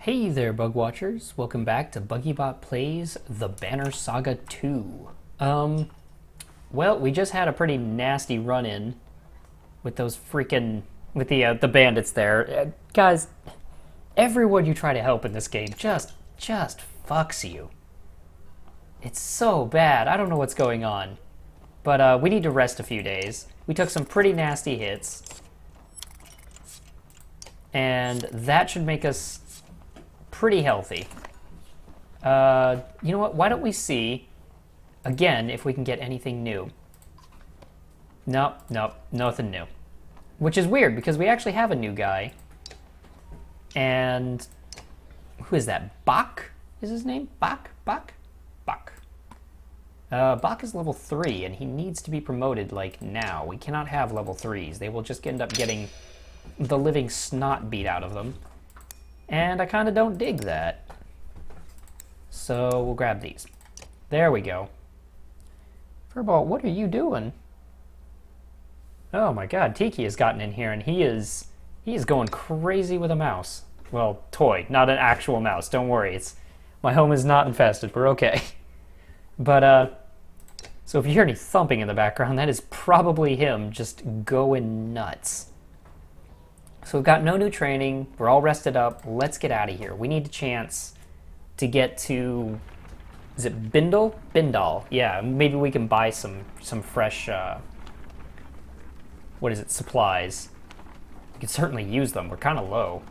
Hey there, Bug Watchers. Welcome back to BuggyBot Plays The Banner Saga 2. Well, we just had a pretty nasty run-in with those freaking... with the bandits there. Guys, everyone you try to help in this game just fucks you. It's so bad. I don't know what's going on. But we need to rest a few days. We took some pretty nasty hits. And that should make us pretty healthy. You know what? Why don't we see, again, if we can get anything new. Nope, nothing new. Which is weird, because we actually have a new guy. And who is that? Bach is his name? Bach? Bach? Bach is level 3, and he needs to be promoted, like, now. We cannot have level 3s. They will just end up getting the living snot beat out of them. And I kind of don't dig that. So we'll grab these. There we go. Furball, what are you doing? Oh my god, Tiki has gotten in here and he is going crazy with a mouse. Well, toy, not an actual mouse. Don't worry. My home is not infested. We're okay. But so if you hear any thumping in the background, that is probably him just going nuts. So we've got no new training. We're all rested up. Let's get out of here. We need a chance to get to... Is it Bindal? Bindal. Yeah, maybe we can buy some fresh... what is it? Supplies. We could certainly use them. We're kind of low.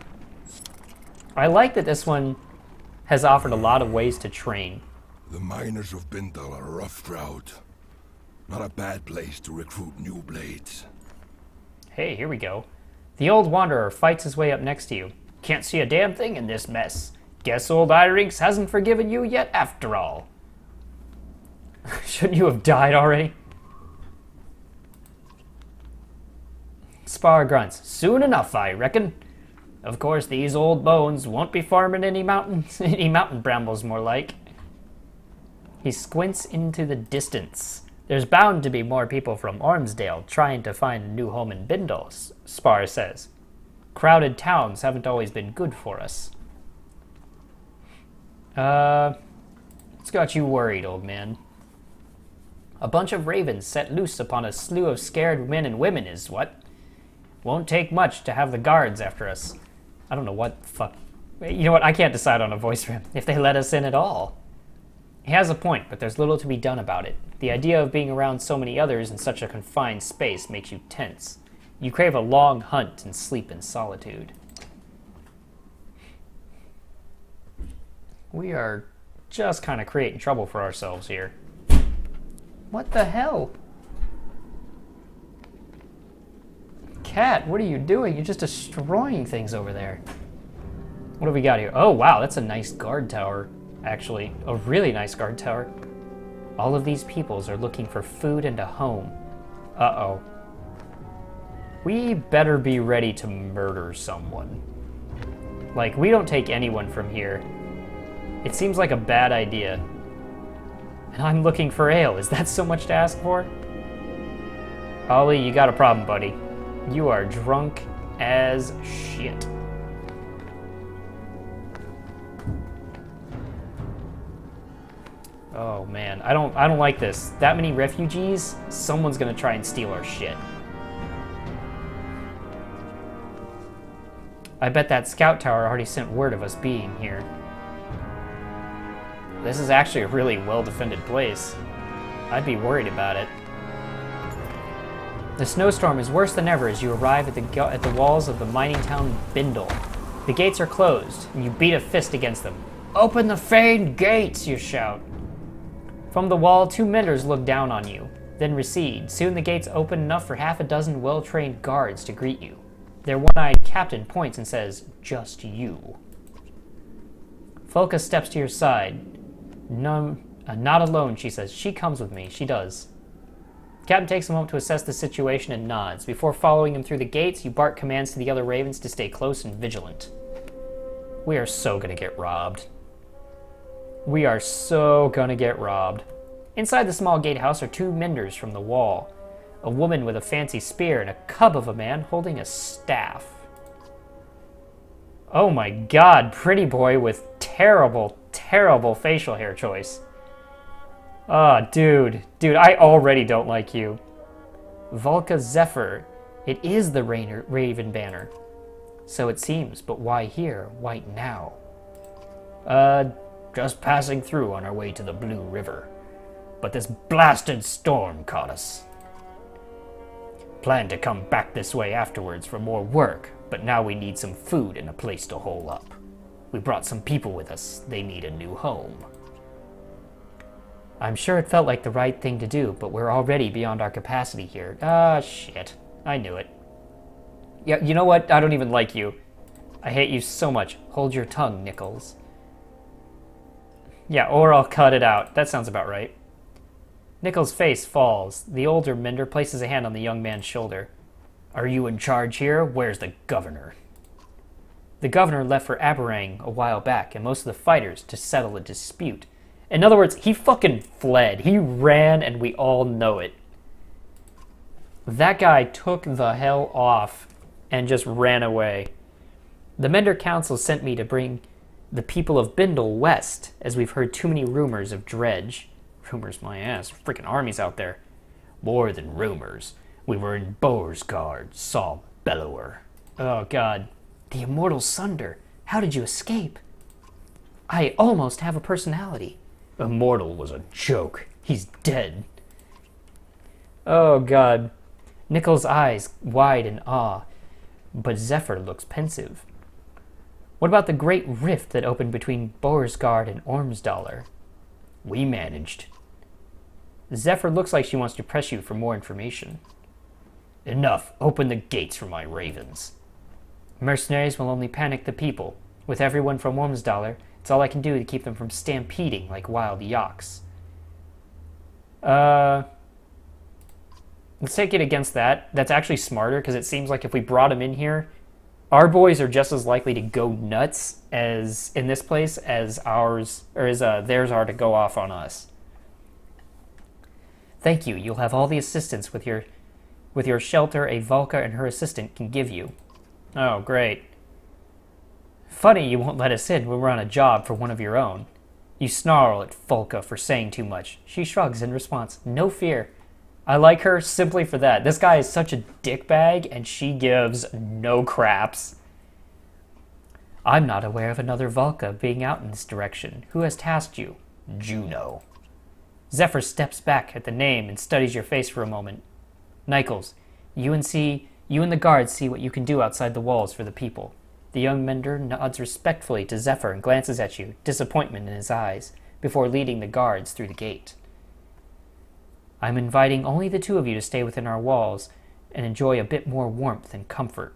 I like that this one has offered a lot of ways to train. The miners of Bindal are a rough crowd. Not a bad place to recruit new blades. Hey, here we go. The old wanderer fights his way up next to you. Can't see a damn thing in this mess. Guess old Irinx hasn't forgiven you yet after all. Shouldn't you have died already? Spar grunts. Soon enough, I reckon. Of course, these old bones won't be farming any mountain brambles, more like. He squints into the distance. There's bound to be more people from Ormsdale trying to find a new home in Bindal, Spar says. Crowded towns haven't always been good for us. What's got you worried, old man? A bunch of ravens set loose upon a slew of scared men and women is what? Won't take much to have the guards after us. I don't know what the fuck... You know what, I can't decide on a voice for him, if they let us in at all. He has a point, but there's little to be done about it. The idea of being around so many others in such a confined space makes you tense. You crave a long hunt and sleep in solitude. We are just kind of creating trouble for ourselves here. What the hell? Cat, what are you doing? You're just destroying things over there. What have we got here? Oh, wow, that's a nice guard tower. Actually, a really nice guard tower. All of these peoples are looking for food and a home. Uh-oh. We better be ready to murder someone. Like, we don't take anyone from here. It seems like a bad idea. And I'm looking for ale. Is that so much to ask for? Ollie, you got a problem, buddy. You are drunk as shit. Oh man, I don't like this. That many refugees, someone's gonna try and steal our shit. I bet that scout tower already sent word of us being here. This is actually a really well-defended place. I'd be worried about it. The snowstorm is worse than ever as you arrive at the walls of the mining town Bindal. The gates are closed, and you beat a fist against them. Open the feigned gates, you shout. From the wall, two menders look down on you, then recede. Soon the gates open enough for half a dozen well-trained guards to greet you. Their one-eyed captain points and says, "Just you." Folka steps to your side. No, not alone, she says. She comes with me. She does. The captain takes a moment to assess the situation and nods. Before following him through the gates, you bark commands to the other ravens to stay close and vigilant. We are so gonna get robbed. We are so gonna get robbed. Inside the small gatehouse are two menders from the wall. A woman with a fancy spear and a cub of a man holding a staff. Oh my god, pretty boy with terrible, terrible facial hair choice. Ah, dude, I already don't like you. Volca Zephyr. It is the Raven Banner. So it seems, but why here? Why now? Just passing through on our way to the Blue River. But this blasted storm caught us. Planned to come back this way afterwards for more work, but now we need some food and a place to hole up. We brought some people with us. They need a new home. I'm sure it felt like the right thing to do, but we're already beyond our capacity here. Ah, shit. I knew it. Yeah, you know what? I don't even like you. I hate you so much. Hold your tongue, Nichols. Yeah, or I'll cut it out. That sounds about right. Nichols' face falls. The older mender places a hand on the young man's shoulder. Are you in charge here? Where's the governor? The governor left for Aberrang a while back, and most of the fighters to settle a dispute. In other words, he fucking fled. He ran, and we all know it. That guy took the hell off and just ran away. The Mender Council sent me to bring the people of Bindle west, as we've heard too many rumors of Dredge. Rumors my ass. Freaking armies out there. More than rumors. We were in Boersgard, saw Bellower. Oh god. The immortal Sunder. How did you escape? I almost have a personality. Immortal was a joke. He's dead. Oh god. Nichols' eyes wide in awe, but Zephyr looks pensive. What about the great rift that opened between Boersgard and Ormsdollar? We managed. Zephyr looks like she wants to press you for more information. Enough. Open the gates for my ravens. Mercenaries will only panic the people. With everyone from Ormsdollar, it's all I can do to keep them from stampeding like wild yaks. Let's take it against that. That's actually smarter, because it seems like if we brought him in here, our boys are just as likely to go nuts as in this place as ours, or as theirs are to go off on us. Thank you. You'll have all the assistance with your shelter a Volca and her assistant can give you. Oh, great. Funny you won't let us in when we're on a job for one of your own. You snarl at Volca for saying too much. She shrugs in response. No fear. I like her simply for that. This guy is such a dickbag, and she gives no craps. I'm not aware of another Volca being out in this direction. Who has tasked you? Juno. Zephyr steps back at the name and studies your face for a moment. Nichols, you and the guards see what you can do outside the walls for the people. The young mender nods respectfully to Zephyr and glances at you, disappointment in his eyes, before leading the guards through the gate. I'm inviting only the two of you to stay within our walls and enjoy a bit more warmth and comfort.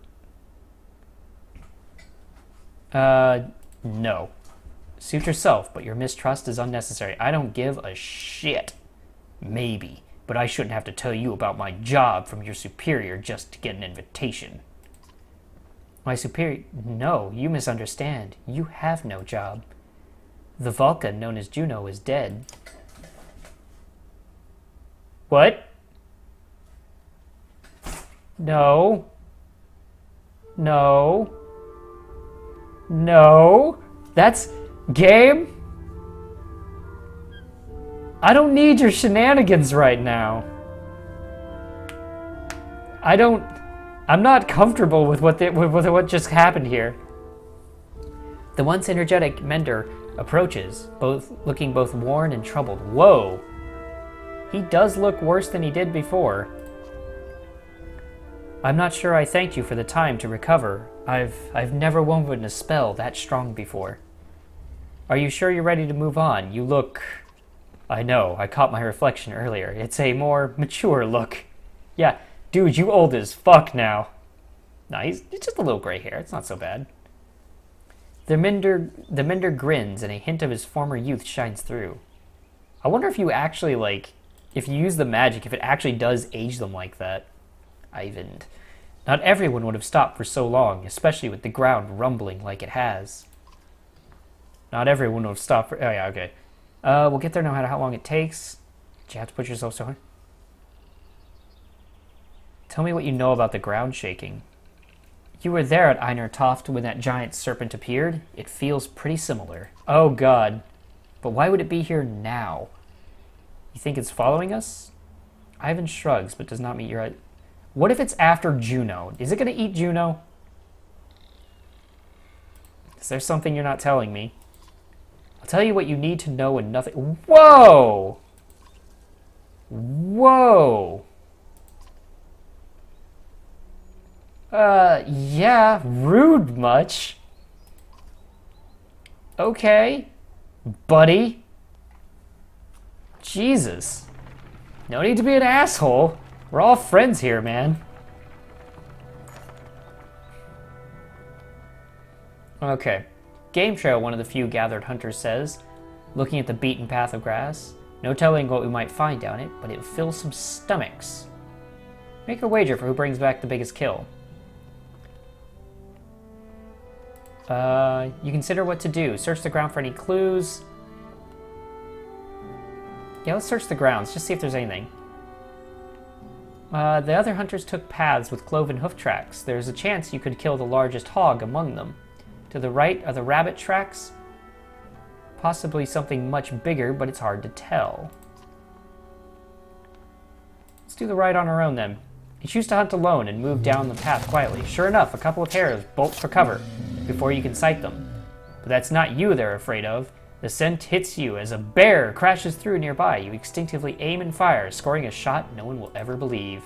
No. Suit yourself, but your mistrust is unnecessary. I don't give a shit. Maybe, but I shouldn't have to tell you about my job from your superior just to get an invitation. My superior? No, you misunderstand. You have no job. The Volca known as Juno is dead. What? No. No. No. That's... Game? I don't need your shenanigans right now. I'm not comfortable with what just happened here. The once energetic Mender approaches, looking both worn and troubled. Whoa. He does look worse than he did before. I'm not sure I thanked you for the time to recover. I've never woven a spell that strong before. Are you sure you're ready to move on? You look... I know, I caught my reflection earlier. It's a more mature look. Yeah, dude, you old as fuck now. No, it's just a little gray hair. It's not so bad. The Mender grins and a hint of his former youth shines through. I wonder if you actually, if you use the magic, if it actually does age them like that. Ivan. Not everyone would have stopped for so long, especially with the ground rumbling like it has. Not everyone would have stopped for... Oh, yeah, okay. We'll get there no matter how long it takes. Did you have to put yourself so hard? Tell me what you know about the ground shaking. You were there at Einar Toft when that giant serpent appeared. It feels pretty similar. Oh god. But why would it be here now? You think it's following us? Ivan shrugs, but does not meet your... What if it's after Juno? Is it going to eat Juno? Is there something you're not telling me? I'll tell you what you need to know and nothing... Whoa! Whoa! Yeah, rude much. Okay, buddy. Jesus. No need to be an asshole. We're all friends here, man. Okay. Game trail, one of the few gathered hunters says, looking at the beaten path of grass. No telling what we might find down it, but it fills some stomachs. Make a wager for who brings back the biggest kill. You consider what to do. Search the ground for any clues. Yeah, let's search the grounds, just see if there's anything. The other hunters took paths with cloven hoof tracks. There's a chance you could kill the largest hog among them. To the right are the rabbit tracks. Possibly something much bigger, but it's hard to tell. Let's do the right on our own then. You choose to hunt alone and move down the path quietly. Sure enough, a couple of hares bolt for cover before you can sight them. But that's not you they're afraid of. The scent hits you as a bear crashes through nearby. You instinctively aim and fire, scoring a shot no one will ever believe.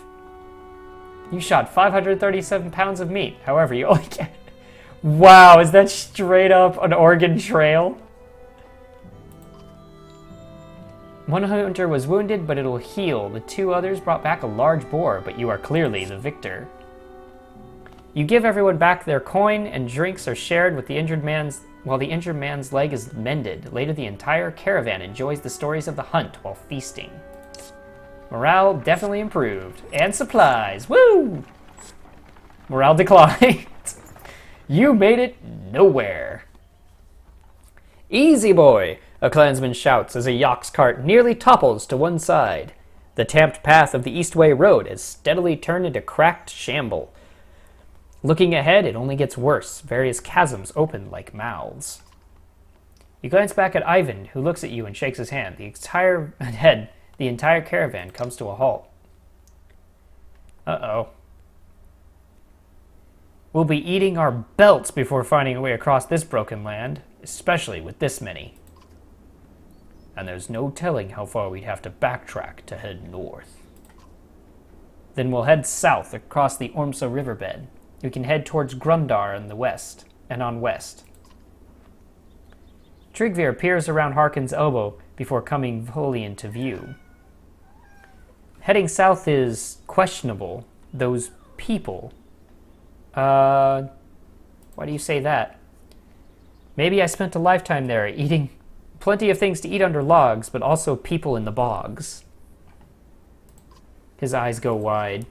You shot 537 pounds of meat. However, you only get... Wow, is that straight up an Oregon Trail? One hunter was wounded, but it'll heal. The two others brought back a large boar, but you are clearly the victor. You give everyone back their coin, and drinks are shared with the injured man's, while the injured man's leg is mended. Later, the entire caravan enjoys the stories of the hunt while feasting. Morale definitely improved. And supplies. Woo! Morale declined. You made it nowhere. Easy boy, a clansman shouts as a Yox cart nearly topples to one side. The tamped path of the Eastway Road has steadily turned into cracked shamble. Looking ahead, it only gets worse. Various chasms open like mouths. You glance back at Ivan, who looks at you and shakes his hand. The entire caravan comes to a halt. Uh-oh. We'll be eating our belts before finding a way across this broken land, especially with this many. And there's no telling how far we'd have to backtrack to head north. Then we'll head south across the Ormsa riverbed. We can head towards Grundar in the west, and on west. Tryggvi peers around Harkon's elbow before coming fully into view. Heading south is questionable. Those people. Why do you say that? Maybe I spent a lifetime there, eating plenty of things to eat under logs, but also people in the bogs. His eyes go wide.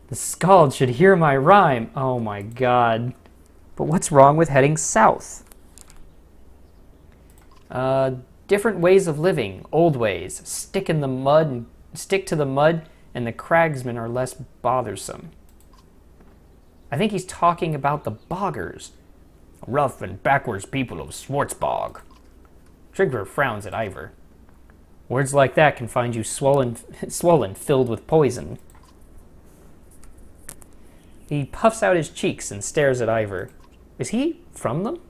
The Skald should hear my rhyme. Oh my god. But what's wrong with heading south? Different ways of living, old ways. Stick to the mud, and the cragsmen are less bothersome. I think he's talking about the boggers. Rough and backwards people of Schwarzbog. Tryggvi frowns at Ivar. Words like that can find you swollen, filled with poison. He puffs out his cheeks and stares at Ivar. Is he from them?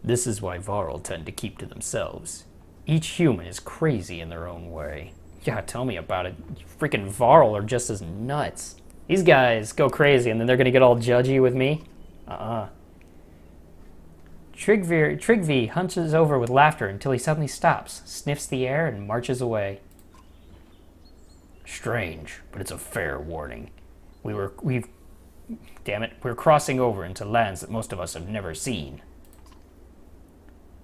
This is why Varl tend to keep to themselves. Each human is crazy in their own way. Yeah, tell me about it. Freaking Varl are just as nuts. These guys go crazy and then they're gonna get all judgy with me? Tryggvi hunches over with laughter until he suddenly stops, sniffs the air, and marches away. Strange, but it's a fair warning. We're crossing over into lands that most of us have never seen.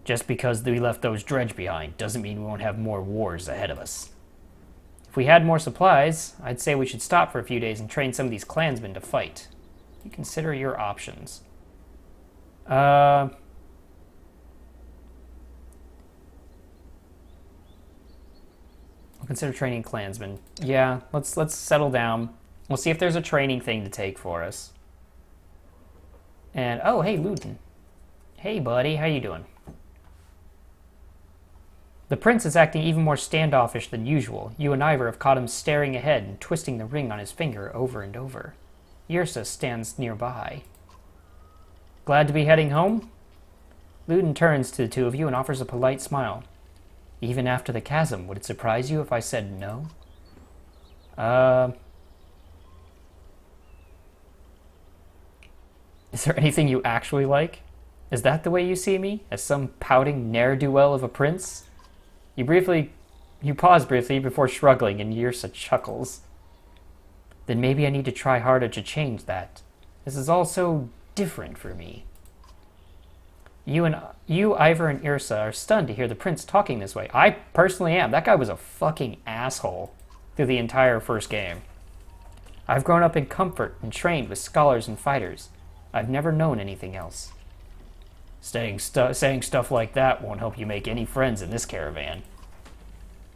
Just because we left those dredge behind doesn't mean we won't have more wars ahead of us. If we had more supplies, I'd say we should stop for a few days and train some of these clansmen to fight. You consider your options. I'll consider training clansmen. Yeah, let's settle down. We'll see if there's a training thing to take for us. And, oh, hey, Luden. Hey, buddy, how you doing? The prince is acting even more standoffish than usual. You and Ivor have caught him staring ahead and twisting the ring on his finger over and over. Yrsa stands nearby. Glad to be heading home? Luden turns to the two of you and offers a polite smile. Even after the chasm, would it surprise you if I said no? Is there anything you actually like? Is that the way you see me? As some pouting ne'er-do-well of a prince? You pause briefly before shrugging, and Yrsa chuckles. Then maybe I need to try harder to change that. This is all so different for me. You, Ivor, and Yrsa are stunned to hear the prince talking this way. I personally am. That guy was a fucking asshole through the entire first game. I've grown up in comfort and trained with scholars and fighters. I've never known anything else. Saying stuff like that won't help you make any friends in this caravan.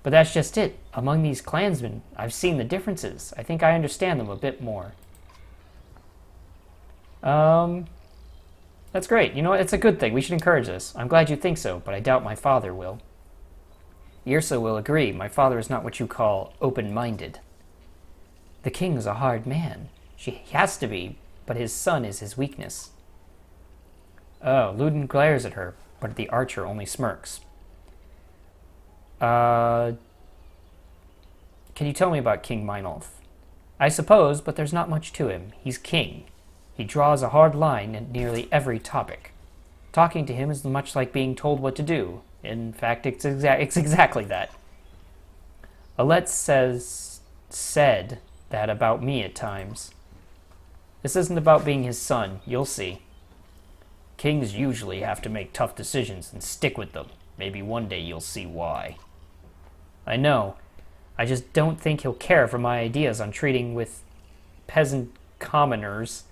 But that's just it. Among these clansmen, I've seen the differences. I think I understand them a bit more. That's great. You know what? It's a good thing. We should encourage this. I'm glad you think so, but I doubt my father will. Yrsa will agree. My father is not what you call open-minded. The king is a hard man. He has to be, but his son is his weakness. Oh, Luden glares at her, but the archer only smirks. Can you tell me about King Meinolf? I suppose, but there's not much to him. He's king. He draws a hard line at nearly every topic. Talking to him is much like being told what to do. In fact, it's exactly that. Alette said that about me at times. This isn't about being his son, you'll see. Kings usually have to make tough decisions and stick with them. Maybe one day you'll see why. I know. I just don't think he'll care for my ideas on treating with peasant commoners.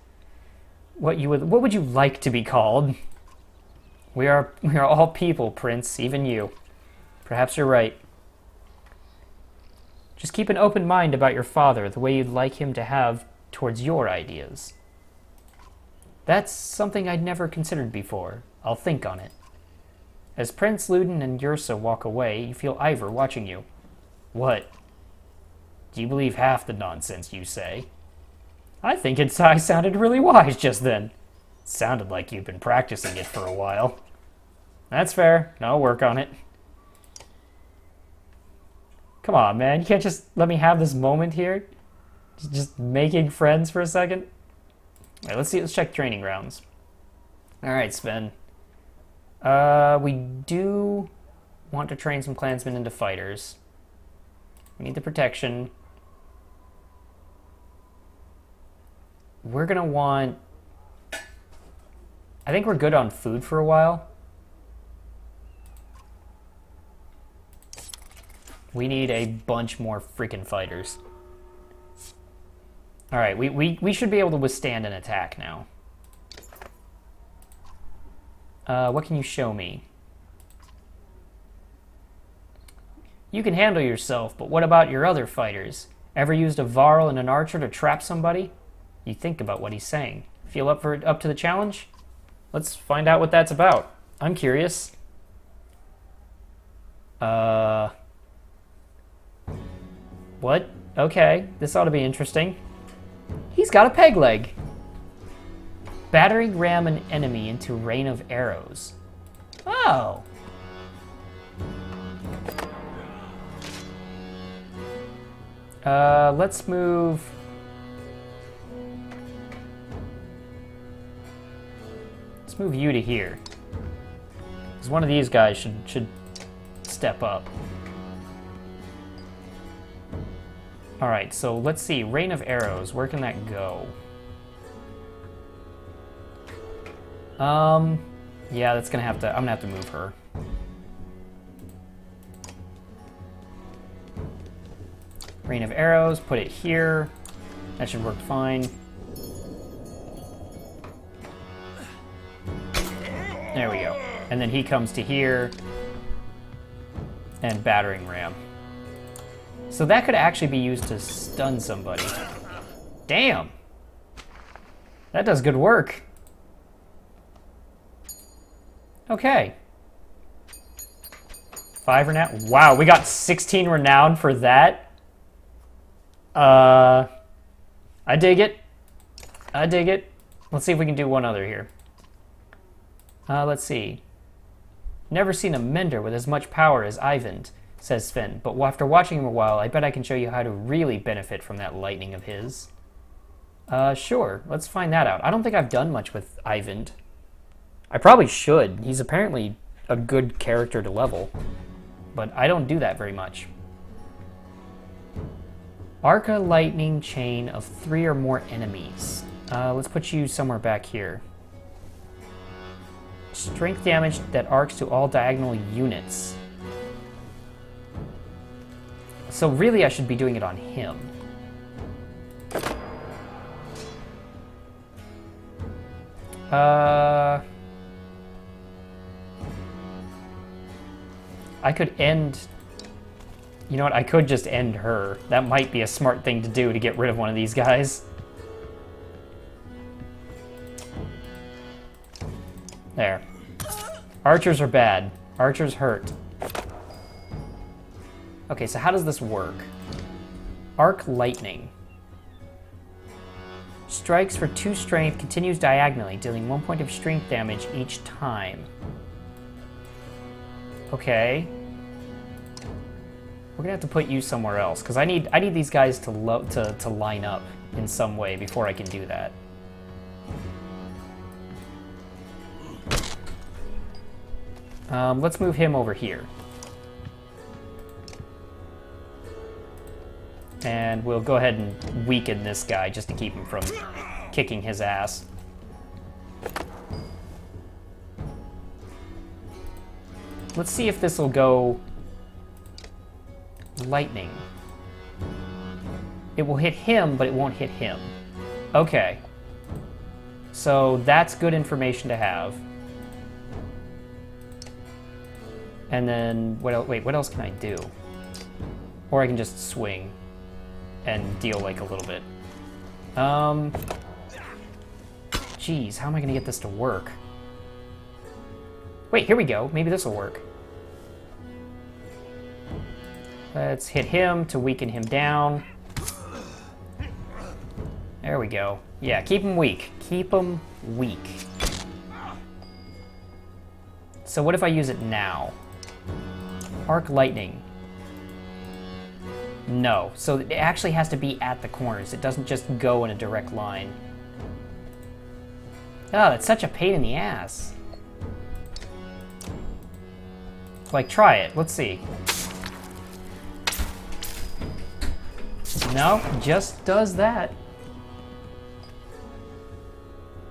What would you like to be called? We are all people, Prince, even you. Perhaps you're right. Just keep an open mind about your father, the way you'd like him to have towards your ideas. That's something I'd never considered before. I'll think on it. As Prince Luden and Yrsa walk away, you feel Ivor watching you. What? Do you believe half the nonsense you say? I think I sounded really wise just then. Sounded like you've been practicing it for a while. That's fair. I'll work on it. Come on, man. You can't just let me have this moment here? Just making friends for a second? All right, let's check training grounds. All right, Sven. We do want to train some clansmen into fighters. We need the protection. We're gonna want... I think we're good on food for a while. We need a bunch more freaking fighters. Alright, we should be able to withstand an attack now. What can you show me? You can handle yourself, but what about your other fighters? Ever used a Varl and an archer to trap somebody? You think about what he's saying. Feel up to the challenge? Let's find out what that's about. I'm curious. What? Okay, this ought to be interesting. He's got a peg leg. Battering ram an enemy into rain of arrows. Oh. Let's move... Let's move you to here. Because one of these guys should step up. Alright, so let's see. Rain of arrows. Where can that go? Yeah, that's gonna have to... I'm gonna have to move her. Rain of arrows, put it here. That should work fine. There we go. And then he comes to here. And battering ram. So that could actually be used to stun somebody. Damn! That does good work. Okay. 5 renown. Wow, we got 16 renown for that. I dig it. I dig it. Let's see if we can do one other here. Let's see. Never seen a mender with as much power as Ivan, says Sven. But after watching him a while, I bet I can show you how to really benefit from that lightning of his. Sure. Let's find that out. I don't think I've done much with Ivan. I probably should. He's apparently a good character to level. But I don't do that very much. Arca lightning chain of 3 or more enemies. Let's put you somewhere back here. Strength damage that arcs to all diagonal units. So really I should be doing it on him. I could end... You know what, I could just end her. That might be a smart thing to do to get rid of one of these guys. There. Archers are bad. Archers hurt. Okay, so how does this work? Arc lightning. Strikes for 2 strength, continues diagonally, dealing 1 point of strength damage each time. Okay. We're gonna have to put you somewhere else, because I need these guys to line up in some way before I can do that. Let's move him over here. And we'll go ahead and weaken this guy just to keep him from kicking his ass. Let's see if this will go lightning. It will hit him, but it won't hit him. Okay. So that's good information to have. And then, what else? Wait, what else can I do? Or I can just swing and deal like a little bit. Geez, how am I gonna get this to work? Wait, here we go. Maybe this will work. Let's hit him to weaken him down. There we go. Yeah, keep him weak. Keep him weak. So what if I use it now? Arc lightning. No. So it actually has to be at the corners. It doesn't just go in a direct line. Oh, that's such a pain in the ass. Like, try it. Let's see. No, just does that.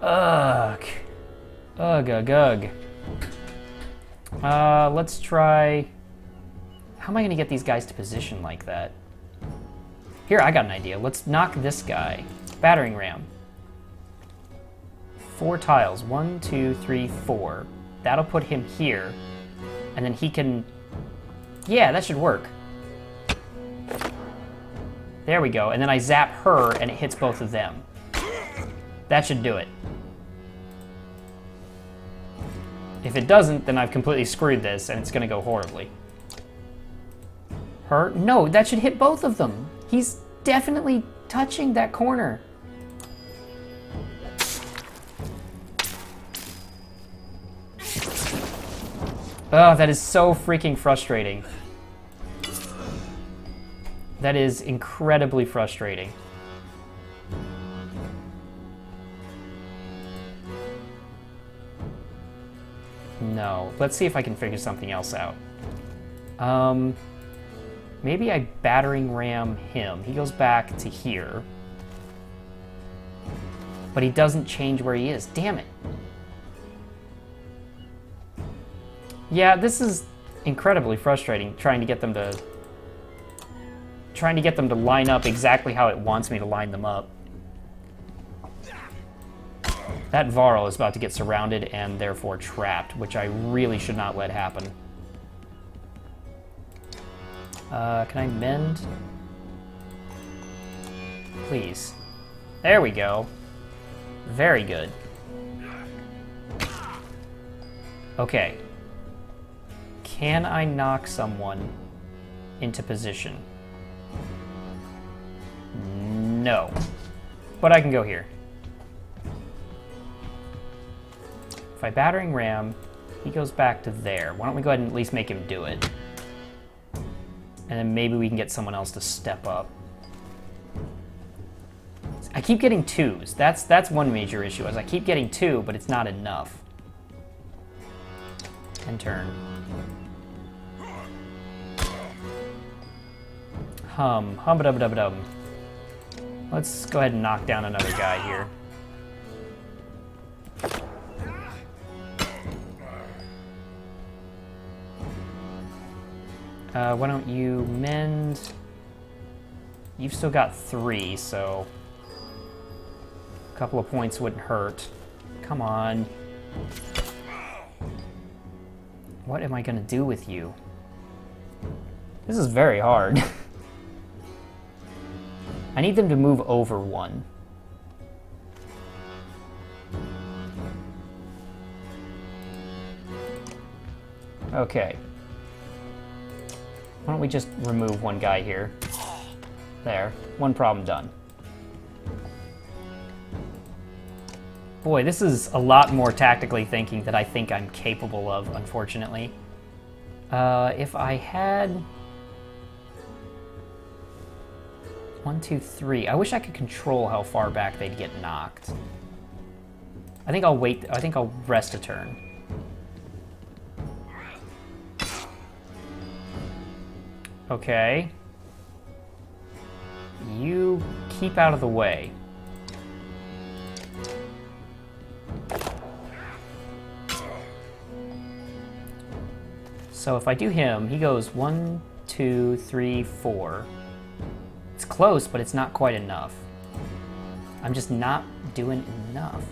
Ugh. Ugh, ugh, ugh. Let's try... How am I going to get these guys to position like that? Here, I got an idea. Let's knock this guy. Battering ram. 4 tiles. 1, 2, 3, 4. That'll put him here. And then he can... Yeah, that should work. There we go. And then I zap her, and it hits both of them. That should do it. If it doesn't, then I've completely screwed this, and it's going to go horribly. Her? No, that should hit both of them. He's definitely touching that corner. Oh, that is so freaking frustrating. That is incredibly frustrating. No. Let's see if I can figure something else out. Maybe I battering ram him. He goes back to here. But he doesn't change where he is. Damn it. Yeah, this is incredibly frustrating, trying to get them to line up exactly how it wants me to line them up. That Varl is about to get surrounded and therefore trapped, which I really should not let happen. Can I mend? Please. There we go. Very good. Okay. Can I knock someone into position? No. But I can go here. If I battering ram, he goes back to there. Why don't we go ahead and at least make him do it? And then maybe we can get someone else to step up. I keep getting 2s. That's one major issue, is I keep getting 2, but it's not enough. And turn. Hum-ba-dum-ba-dum-ba-dum. Let's go ahead and knock down another guy here. Why don't you mend? You've still got 3, so a couple of points wouldn't hurt. Come on. What am I gonna do with you? This is very hard. I need them to move over 1. Okay. Why don't we just remove one guy here? There. One problem done. Boy, this is a lot more tactically thinking than I think I'm capable of, unfortunately. If I had... 1, 2, 3. I wish I could control how far back they'd get knocked. I think I'll wait. I think I'll rest a turn. Okay. You keep out of the way. So if I do him, he goes 1, 2, 3, 4. It's close, but it's not quite enough. I'm just not doing enough.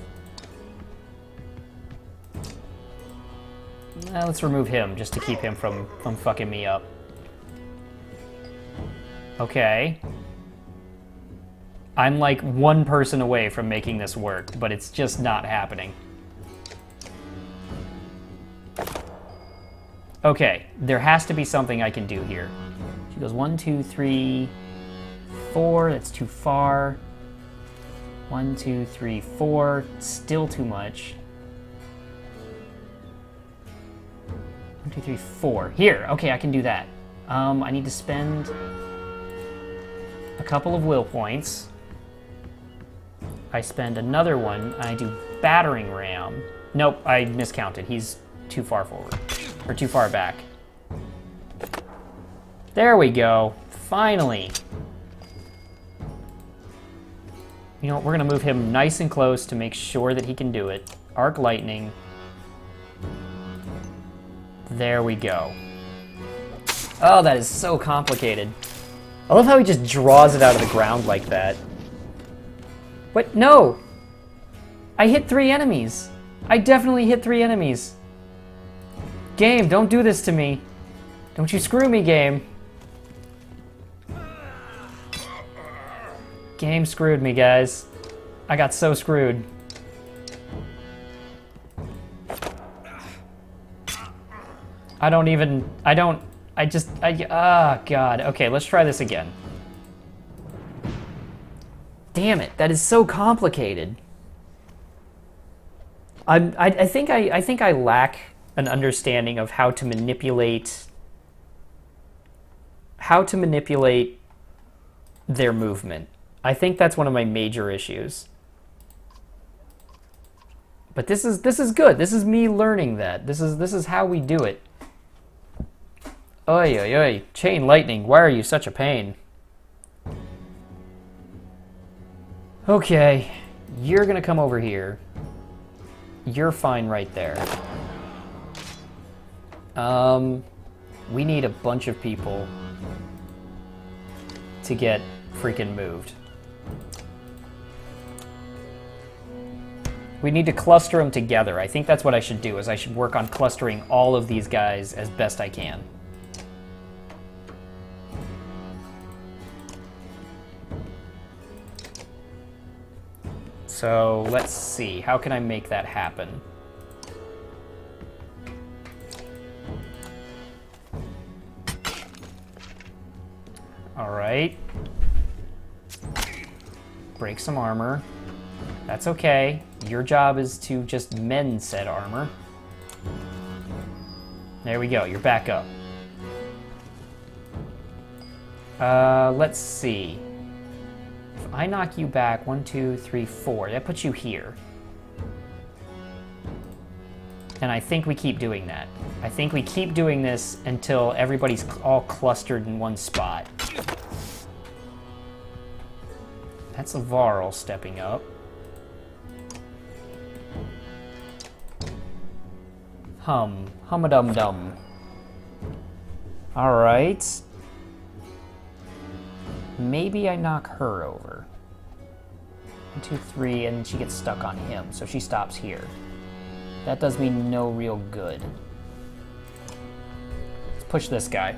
Let's remove him, just to keep him from fucking me up. Okay. I'm like one person away from making this work, but it's just not happening. Okay, there has to be something I can do here. She goes 1, 2, 3, 4. That's too far. 1, 2, 3, 4. Still too much. 1, 2, 3, 4. Here. Okay, I can do that. I need to spend a couple of will points. I spend another one, and I do battering ram. Nope, I miscounted. He's too far forward. Or too far back. There we go. Finally. You know what, we're gonna move him nice and close to make sure that he can do it. Arc lightning. There we go. Oh, that is so complicated. I love how he just draws it out of the ground like that. What? No! I hit 3 enemies. I definitely hit 3 enemies. Game, don't do this to me. Don't you screw me, game. Game screwed me, guys. I got so screwed. Ah, God. Okay, let's try this again. Damn it, that is so complicated. I think I lack an understanding of how to manipulate their movement. I think that's one of my major issues. But this is good. This is me learning that. This is how we do it. Oi, oi, oi. Chain lightning, why are you such a pain? Okay, you're gonna come over here. You're fine right there. We need a bunch of people to get freaking moved. We need to cluster them together. I think that's what I should do, is I should work on clustering all of these guys as best I can. So let's see, how can I make that happen? Alright. Break some armor. That's okay. Your job is to just mend said armor. There we go, you're back up. Let's see. If I knock you back, 1, 2, 3, 4, that puts you here. And I think we keep doing that. I think we keep doing this until everybody's all clustered in one spot. That's a Varl stepping up. Hum-a-dum-dum. Alright. Maybe I knock her over. 1, 2, 3, and she gets stuck on him, so she stops here. That does me no real good. Let's push this guy.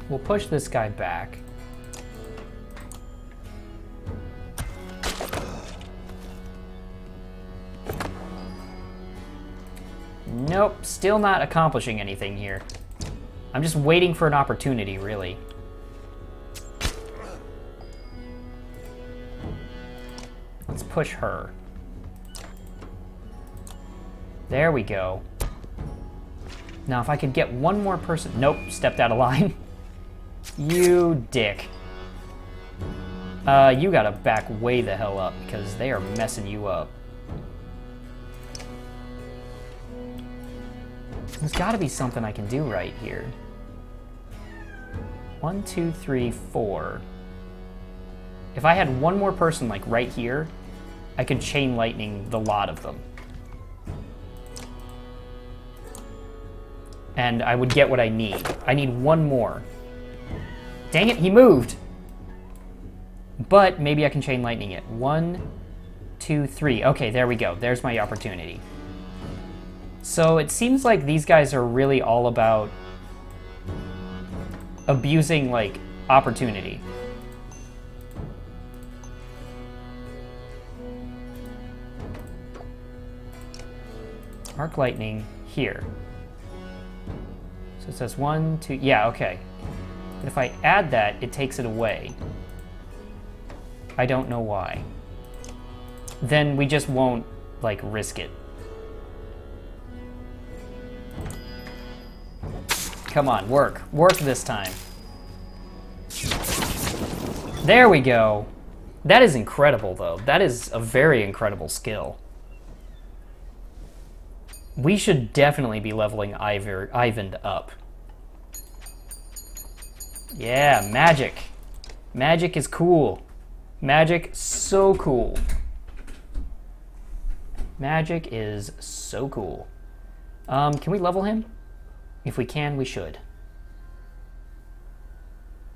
We'll push this guy back. Nope, still not accomplishing anything here. I'm just waiting for an opportunity, really. Let's push her. There we go. Now, if I could get one more person... Nope, stepped out of line. You dick. You gotta back way the hell up, because they are messing you up. There's gotta be something I can do right here. 1, 2, 3, 4. If I had one more person, like, right here, I could chain lightning the lot of them. And I would get what I need. I need one more. Dang it, he moved! But maybe I can chain lightning it. 1, 2, 3. Okay, there we go. There's my opportunity. So it seems like these guys are really all about abusing, like, opportunity. Arc lightning here. So it says 1, 2, yeah, okay. But if I add that, it takes it away. I don't know why. Then we just won't, like, risk it. Come on, work. Work this time. There we go. That is incredible, though. That is a very incredible skill. We should definitely be leveling Ivan up. Yeah, magic. Magic is cool. Magic, so cool. Magic is so cool. Can we level him? If we can, we should.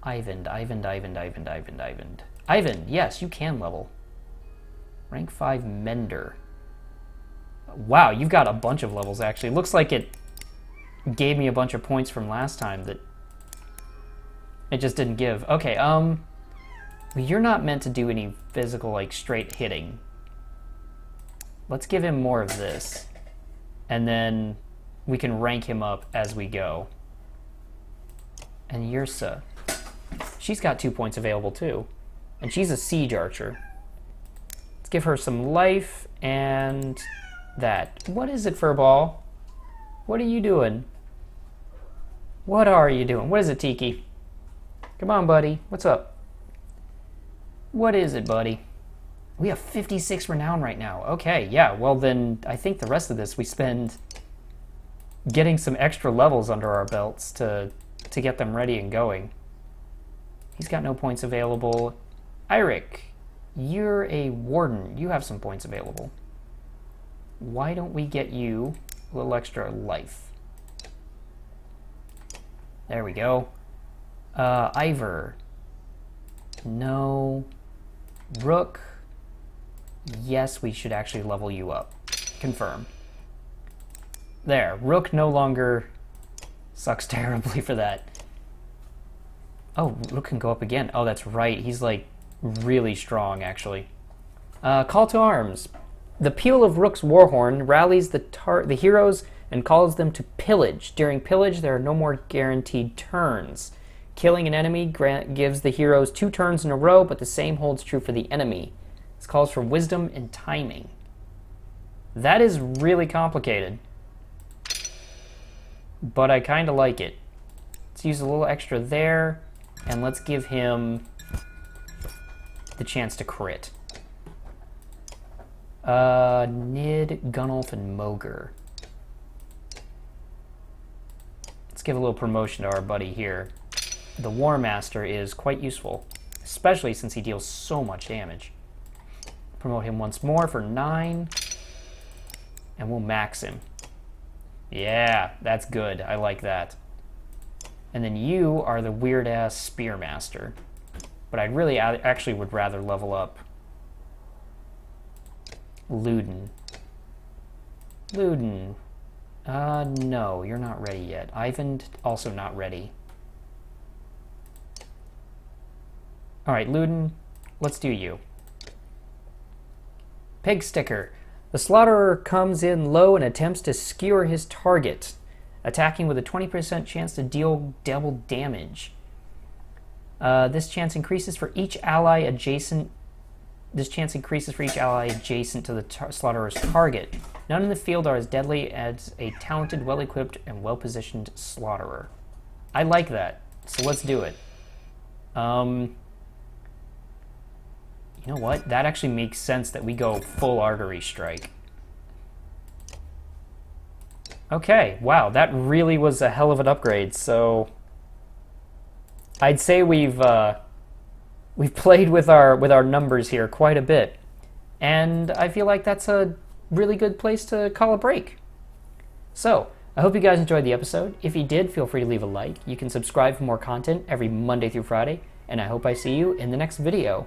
Ivan, yes, you can level. Rank 5 Mender. Wow, you've got a bunch of levels, actually. Looks like it gave me a bunch of points from last time that it just didn't give. Okay, well, you're not meant to do any physical, like, straight hitting. Let's give him more of this. And then we can rank him up as we go. And Yursa. She's got 2 points available, too. And she's a siege archer. Let's give her some life and... that. What is it, Furball? What are you doing? What are you doing? What is it, Tiki? Come on, buddy. What's up? What is it, buddy? We have 56 renown right now. Okay, yeah. Well, then I think the rest of this we spend getting some extra levels under our belts to get them ready and going. He's got no points available. Eirik, you're a warden. You have some points available. Why don't we get you a little extra life? There we go. Ivor. No. Rook. Yes, we should actually level you up. Confirm. There. Rook no longer sucks terribly for that. Oh, Rook can go up again. Oh, that's right. He's, like, really strong, actually. Call to arms. The peal of Rook's warhorn rallies the heroes and calls them to pillage. During pillage, there are no more guaranteed turns. Killing an enemy gives the heroes 2 turns in a row, but the same holds true for the enemy. This calls for wisdom and timing. That is really complicated, but I kind of like it. Let's use a little extra there, and let's give him the chance to crit. Nid, Gunnulf, and Mogre. Let's give a little promotion to our buddy here. The War Master is quite useful, especially since he deals so much damage. Promote him once more for 9, and we'll max him. Yeah, that's good. I like that. And then you are the weird-ass Spearmaster. But I really actually would rather level up Luden. Luden. No, you're not ready yet. Ivan, also not ready. Alright, Luden, let's do you. Pig Sticker. The Slaughterer comes in low and attempts to skewer his target, attacking with a 20% chance to deal double damage. This chance increases for each ally adjacent. This chance increases for each ally adjacent to the Slaughterer's target. None in the field are as deadly as a talented, well-equipped, and well-positioned Slaughterer. I like that, so let's do it. You know what? That actually makes sense that we go full Artery Strike. Okay, wow, that really was a hell of an upgrade. So I'd say we've played with our numbers here quite a bit, and I feel like that's a really good place to call a break. So I hope you guys enjoyed the episode. If you did, feel free to leave a like. You can subscribe for more content every Monday through Friday, and I hope I see you in the next video.